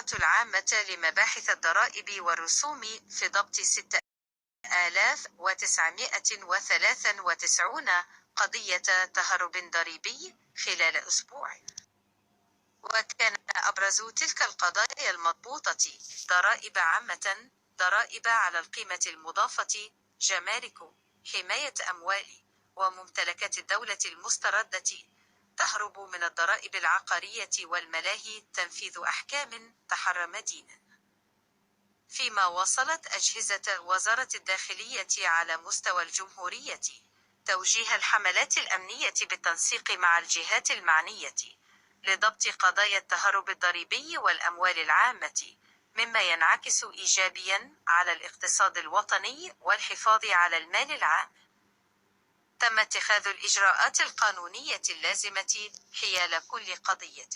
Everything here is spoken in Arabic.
الإدارة العامة لمباحث الضرائب والرسوم في ضبط 6993 قضية تهرب ضريبي خلال أسبوع. وكان أبرز تلك القضايا المضبوطة ضرائب عامة، ضرائب على القيمة المضافة، جمارك، حماية أموال وممتلكات الدولة المستردة، تهرب من الضرائب العقارية والملاهي، تنفيذ أحكام تحرم دينا. فيما واصلت أجهزة وزارة الداخلية على مستوى الجمهورية توجيه الحملات الأمنية بالتنسيق مع الجهات المعنية لضبط قضايا التهرب الضريبي والأموال العامة، مما ينعكس إيجابياً على الاقتصاد الوطني والحفاظ على المال العام. تم اتخاذ الإجراءات القانونية اللازمة حيال كل قضية.